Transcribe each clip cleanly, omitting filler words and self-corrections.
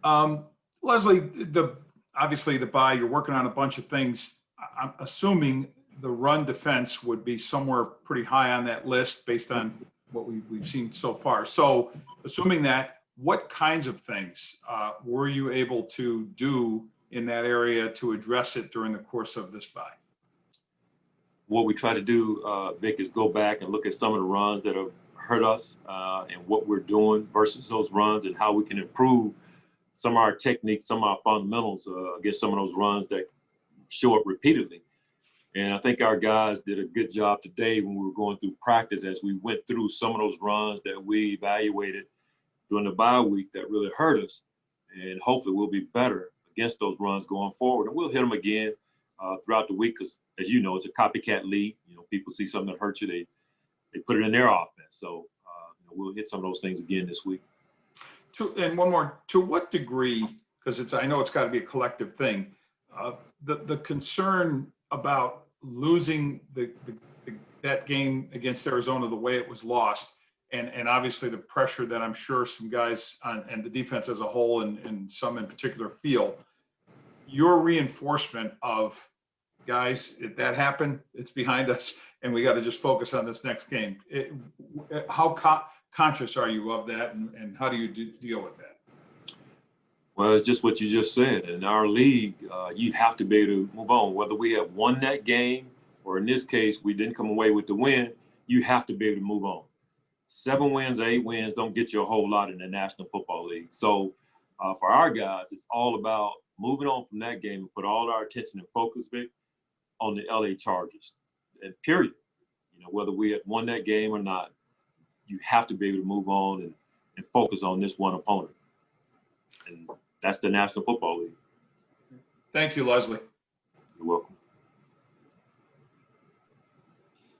Um, Leslie, obviously the bye, you're working on a bunch of things. I'm assuming the run defense would be somewhere pretty high on that list based on what we've seen so far. So, assuming that, what kinds of things were you able to do in that area to address it during the course of this bye? What we try to do, Vic, is go back and look at some of the runs that have hurt us and what we're doing versus those runs and how we can improve some of our techniques, some of our fundamentals against some of those runs that show up repeatedly. And I think our guys did a good job today when we were going through practice as we went through some of those runs that we evaluated during the bye week that really hurt us. And hopefully we'll be better against those runs going forward. And we'll hit them again throughout the week because, as you know, it's a copycat league. You know, people see something that hurts you, they put it in their offense. So we'll hit some of those things again this week. And one more, to what degree, because I know it's got to be a collective thing, the concern about losing that game against Arizona the way it was lost, and obviously the pressure that I'm sure some guys and the defense as a whole and some in particular feel, your reinforcement of guys, that happened, it's behind us, and we got to just focus on this next game. How conscious are you of that, and how do you deal with that? Well, it's just what you just said. In our league, you have to be able to move on. Whether we have won that game or in this case, we didn't come away with the win, you have to be able to move on. 7 wins or 8 wins don't get you a whole lot in the National Football League. So for our guys, it's all about moving on from that game and put all our attention and focus, Vic, on the LA Chargers. And period. You know, whether we had won that game or not, you have to be able to move on and focus on this one opponent. And that's the National Football League. Thank you, Leslie. You're welcome.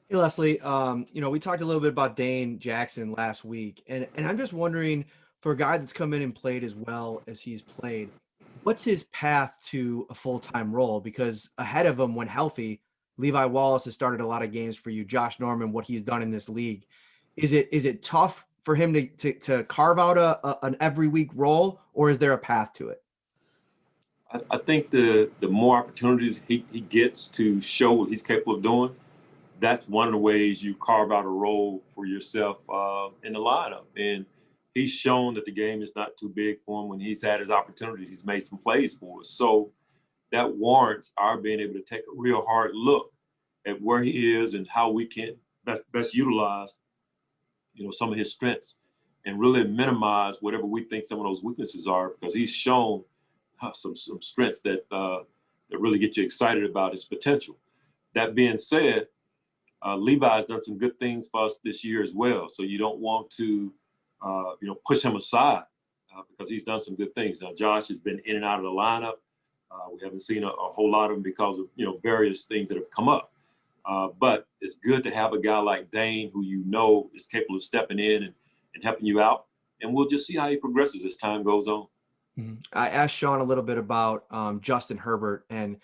Hey, Leslie, we talked a little bit about Dane Jackson last week, and I'm just wondering, for a guy that's come in and played as well as he's played, what's his path to a full-time role? Because ahead of him, when healthy, Levi Wallace has started a lot of games for you. Josh Norman, what he's done in this league. Is it tough for him to carve out an every week role, or is there a path to it? I think the more opportunities he gets to show what he's capable of doing, that's one of the ways you carve out a role for yourself in the lineup. And he's shown that the game is not too big for him when he's had his opportunities. He's made some plays for us. So that warrants our being able to take a real hard look at where he is and how we can best utilize, some of his strengths and really minimize whatever we think some of those weaknesses are, because he's shown some strengths that really get you excited about his potential. That being said, Levi's done some good things for us this year as well. So you don't want to, push him aside because he's done some good things. Now, Josh has been in and out of the lineup. We haven't seen a whole lot of him because of, various things that have come up. But it's good to have a guy like Dane who is capable of stepping in and helping you out. And we'll just see how he progresses as time goes on. Mm-hmm. I asked Sean a little bit about Justin Herbert, and,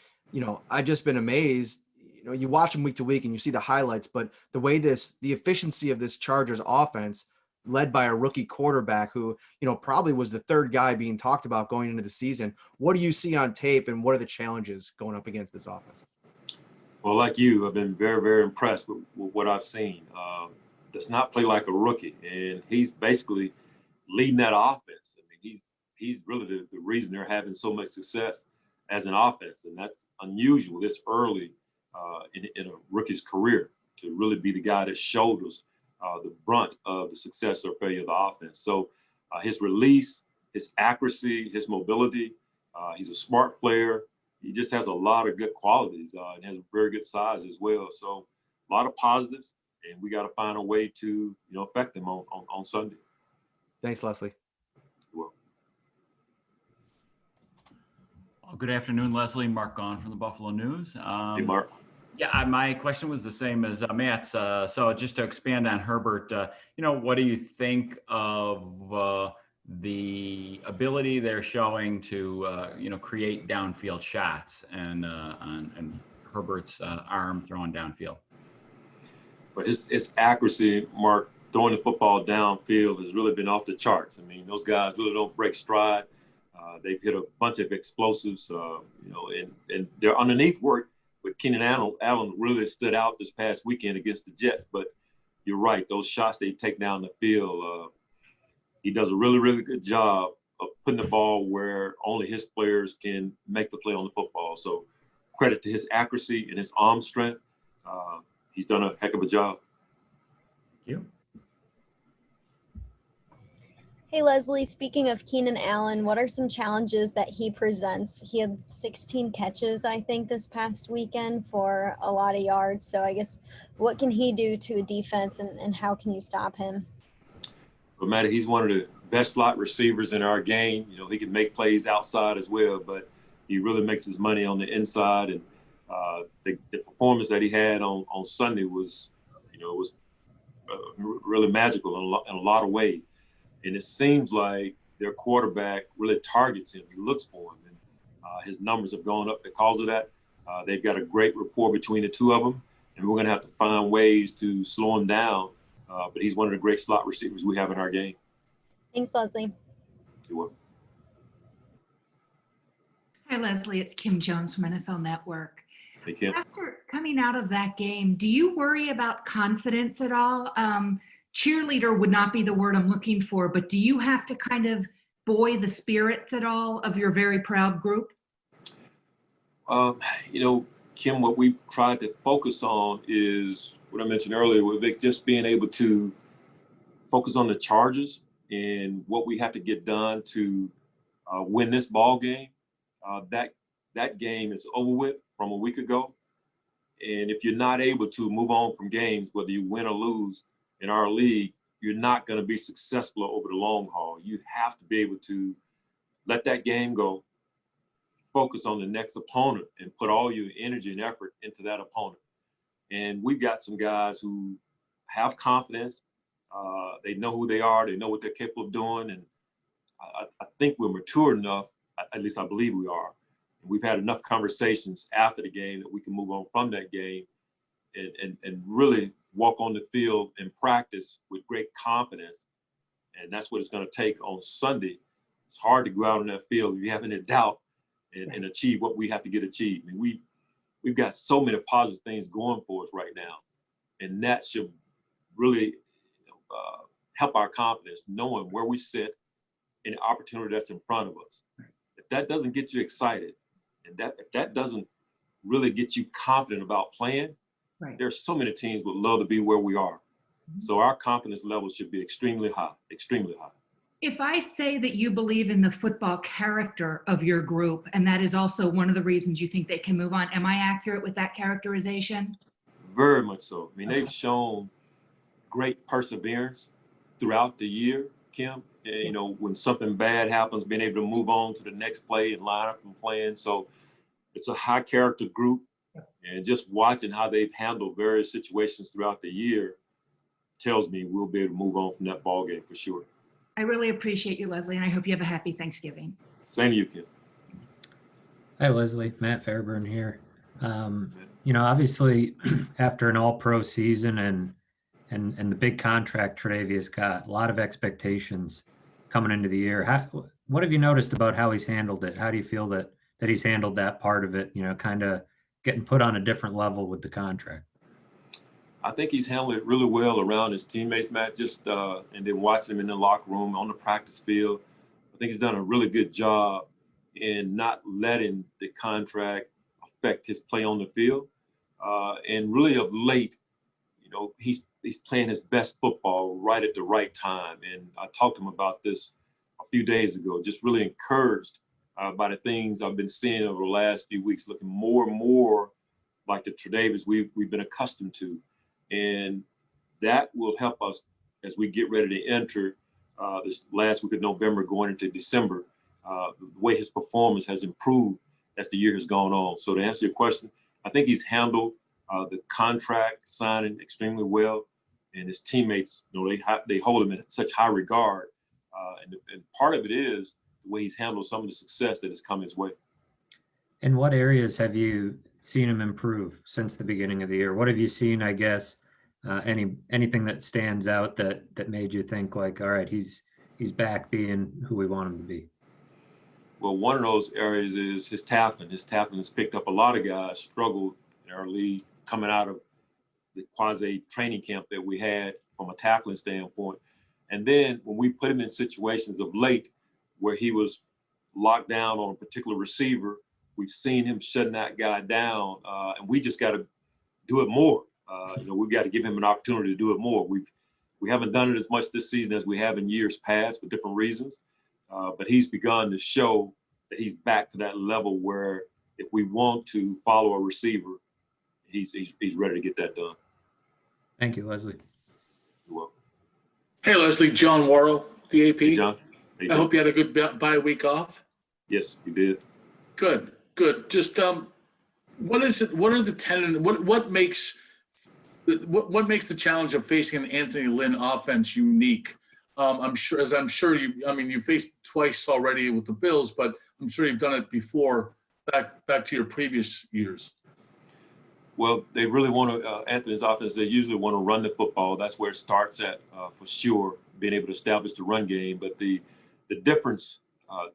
I've just been amazed. You watch him week to week and you see the highlights, but the way the efficiency of this Chargers offense, led by a rookie quarterback who, probably was the third guy being talked about going into the season. What do you see on tape, and what are the challenges going up against this offense? Well, like you, I've been very, very impressed with what I've seen. Does not play like a rookie, and he's basically leading that offense. I mean, he's really the reason they're having so much success as an offense, and that's unusual this early in a rookie's career to really be the guy that shoulders the brunt of the success or failure of the offense. So his release, his accuracy, his mobility, he's a smart player. He just has a lot of good qualities and has a very good size as well. So a lot of positives, and we got to find a way to, affect him on Sunday. Thanks, Leslie. You're welcome. Well, good afternoon, Leslie. Mark Gahn from the Buffalo News. Hey, Mark. Yeah, my question was the same as Matt's. So just to expand on Herbert, what do you think of the ability they're showing to, create downfield shots and Herbert's arm throwing downfield? But his accuracy, Mark, throwing the football downfield has really been off the charts. I mean, those guys really don't break stride. They've hit a bunch of explosives, and their underneath work with Keenan Allen really stood out this past weekend against the Jets. But you're right, those shots they take down the field, he does a really, really good job of putting the ball where only his players can make the play on the football. So credit to his accuracy and his arm strength. He's done a heck of a job. Thank you. Hey, Leslie, speaking of Keenan Allen, what are some challenges that he presents? He had 16 catches, I think, this past weekend for a lot of yards. So I guess what can he do to a defense and how can you stop him? But Matty, he's one of the best slot receivers in our game. He can make plays outside as well, but he really makes his money on the inside. And the performance that he had on Sunday was, really magical in a lot of ways. And it seems like their quarterback really targets him. He looks for him. And his numbers have gone up because of that. They've got a great rapport between the two of them. And we're going to have to find ways to slow him down. But he's one of the great slot receivers we have in our game. Thanks, Leslie. You're welcome. Hi, Leslie. It's Kim Jones from NFL Network. Hey, Kim. After coming out of that game, do you worry about confidence at all? Cheerleader would not be the word I'm looking for, but do you have to kind of buoy the spirits at all of your very proud group? Kim, what we've tried to focus on is what I mentioned earlier with Vic, just being able to focus on the charges and what we have to get done to win this ball game. That game is over with from a week ago. And if you're not able to move on from games, whether you win or lose in our league, you're not going to be successful over the long haul. You have to be able to let that game go, focus on the next opponent, and put all your energy and effort into that opponent. And we've got some guys who have confidence. They know who they are. They know what they're capable of doing. And I think we're mature enough, at least I believe we are. We've had enough conversations after the game that we can move on from that game and really walk on the field and practice with great confidence. And that's what it's going to take on Sunday. It's hard to go out on that field if you have any doubt and achieve what we have to get achieved. I mean, we've got so many positive things going for us right now. And that should really help our confidence, knowing where we sit and the opportunity that's in front of us. If that doesn't get you excited, and if that doesn't really get you confident about playing, Right. There's so many teams would love to be where we are. Mm-hmm. So our confidence level should be extremely high, extremely high. If I say that you believe in the football character of your group, and that is also one of the reasons you think they can move on, am I accurate with that characterization? Very much so. I mean, they've shown great perseverance throughout the year, Kim. And, when something bad happens, being able to move on to the next play and line up and playing. So it's a high character group. And just watching how they've handled various situations throughout the year tells me we'll be able to move on from that ball game for sure. I really appreciate you, Leslie, and I hope you have a happy Thanksgiving. Same to you, Kim. Hi, Leslie. Matt Fairburn here. Obviously, after an all-pro season and the big contract Tre'Davious got, a lot of expectations coming into the year. What have you noticed about how he's handled it? How do you feel that he's handled that part of it, kind of getting put on a different level with the contract? I think he's handled it really well around his teammates, Matt, and then watching him in the locker room, on the practice field. I think he's done a really good job in not letting the contract affect his play on the field. And really of late, he's playing his best football right at the right time. And I talked to him about this a few days ago, just really encouraged by the things I've been seeing over the last few weeks, looking more and more like the Tredavious we've been accustomed to. And that will help us as we get ready to enter this last week of November going into December. The way his performance has improved as the year has gone on. So to answer your question, I think he's handled the contract signing extremely well. And his teammates, they hold him in such high regard. And part of it is the way he's handled some of the success that has come his way. In what areas have you seen him improve since the beginning of the year? What have you seen, I guess, anything that stands out that made you think like, all right, he's back being who we want him to be? Well, one of those areas is his tackling. His tackling has picked up a lot of guys struggled in our league coming out of the quasi training camp that we had from a tackling standpoint. And then when we put him in situations of late where he was locked down on a particular receiver, we've seen him shutting that guy down, and we just got to do it more. We've got to give him an opportunity to do it more. We haven't done it as much this season as we have in years past for different reasons, but he's begun to show that he's back to that level where if we want to follow a receiver, he's ready to get that done. Thank you, Leslie. You're welcome. Hey, Leslie, John Worrell, the AP. Hey, John. Hey, I John. hope you had a good bye week off. Yes, you did. Good. Just what is it? What are the what makes the challenge of facing an Anthony Lynn offense unique? I'm sure you faced twice already with the Bills, but I'm sure you've done it before back to your previous years. Well, they really want to, Anthony's offense, they usually want to run the football. That's where it starts at, for sure, being able to establish the run game. But the difference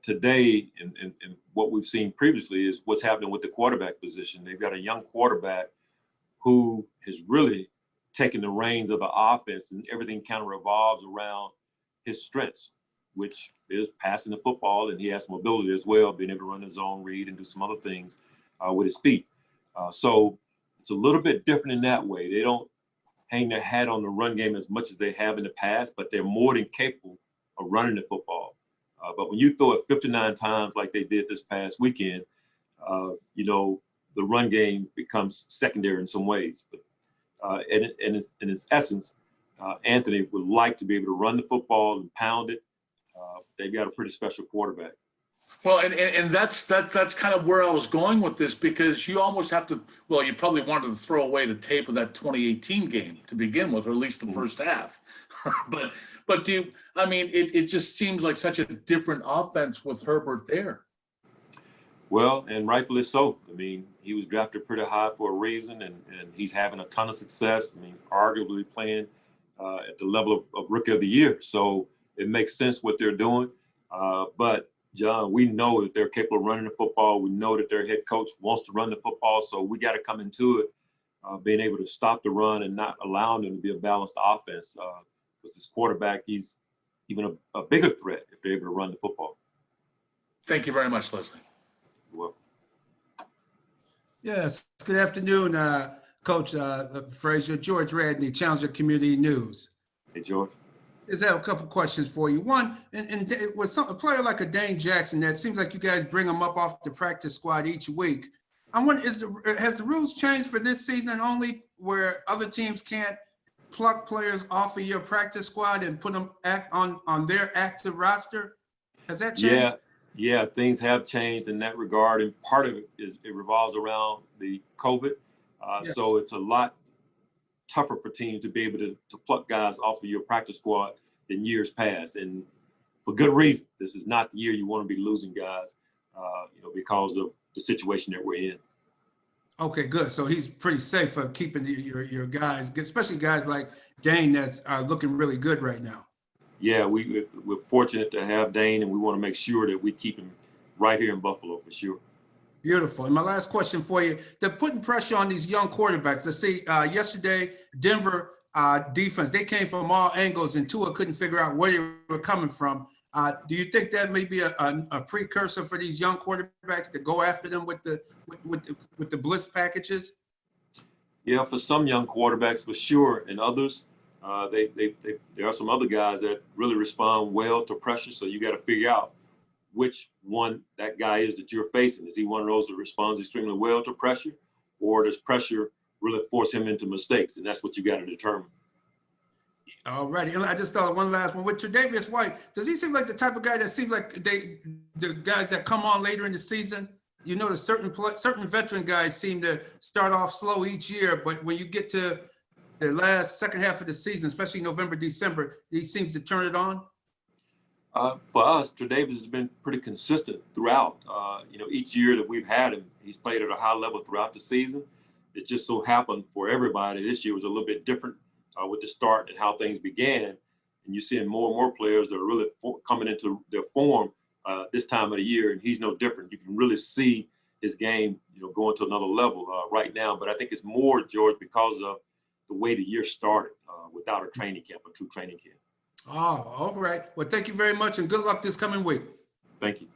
today and what we've seen previously is what's happening with the quarterback position. They've got a young quarterback who has really taken the reins of the offense, and everything kind of revolves around his strengths, which is passing the football, and he has some ability as well, being able to run his own read and do some other things with his feet. So it's a little bit different in that way. They don't hang their hat on the run game as much as they have in the past, but they're more than capable of running the football. But when you throw it 59 times like they did this past weekend, the run game becomes secondary in some ways. But in its essence, Anthony would like to be able to run the football and pound it. They've got a pretty special quarterback. Well, and that's kind of where I was going with this, because you almost have to. Well, you probably wanted to throw away the tape of that 2018 game to begin with, or at least the first half. but do you? I mean, it just seems like such a different offense with Herbert there. Well, and rightfully so. I mean, he was drafted pretty high for a reason, and he's having a ton of success. I mean, arguably playing at the level of Rookie of the Year. So it makes sense what they're doing. But John, we know that they're capable of running the football. We know that their head coach wants to run the football. So we got to come into it being able to stop the run and not allowing them to be a balanced offense. Because this quarterback, he's even a bigger threat if they're able to run the football. Thank you very much, Leslie. You're welcome. Yes, good afternoon, Coach Frazier. George Radney, Challenger Community News. Hey, George. I have a couple questions for you. One, and with a player like a Dane Jackson, that seems like you guys bring him up off the practice squad each week. I wonder, has the rules changed for this season only, where other teams can't pluck players off of your practice squad and put them on their active roster? Has that changed? Yeah, things have changed in that regard, and part of it revolves around the COVID. So it's a lot tougher for teams to be able to pluck guys off of your practice squad than years past, and for good reason. This is not the year you want to be losing guys, because of the situation that we're in. Okay, good. So he's pretty safe of keeping your guys, especially guys like Dane that's looking really good right now. Yeah, we're fortunate to have Dane, and we want to make sure that we keep him right here in Buffalo for sure. Beautiful. And my last question for you, they're putting pressure on these young quarterbacks. Let's see, yesterday, Denver defense, they came from all angles, and Tua couldn't figure out where they were coming from. Do you think that may be a precursor for these young quarterbacks to go after them with the blitz packages? Yeah, for some young quarterbacks, for sure, and others, there are some other guys that really respond well to pressure. So you got to figure out which one that guy is that you're facing. Is he one of those that responds extremely well to pressure, or does pressure really force him into mistakes? And that's what you got to determine. All righty. And I just thought one last one. With Tre'Davious White, does he seem like the type of guy that seems like the guys that come on later in the season? You know, certain veteran guys seem to start off slow each year, but when you get to the second half of the season, especially November, December, he seems to turn it on. For us, Tre'Davious has been pretty consistent throughout. Each year that we've had him, he's played at a high level throughout the season. It just so happened for everybody this year was a little bit different with the start and how things began. And you're seeing more and more players that are really coming into their form this time of the year, and he's no different. You can really see his game, going to another level right now. But I think it's more, George, because of the way the year started without a training camp, a true training camp. Oh, all right. Well, thank you very much, and good luck this coming week. Thank you.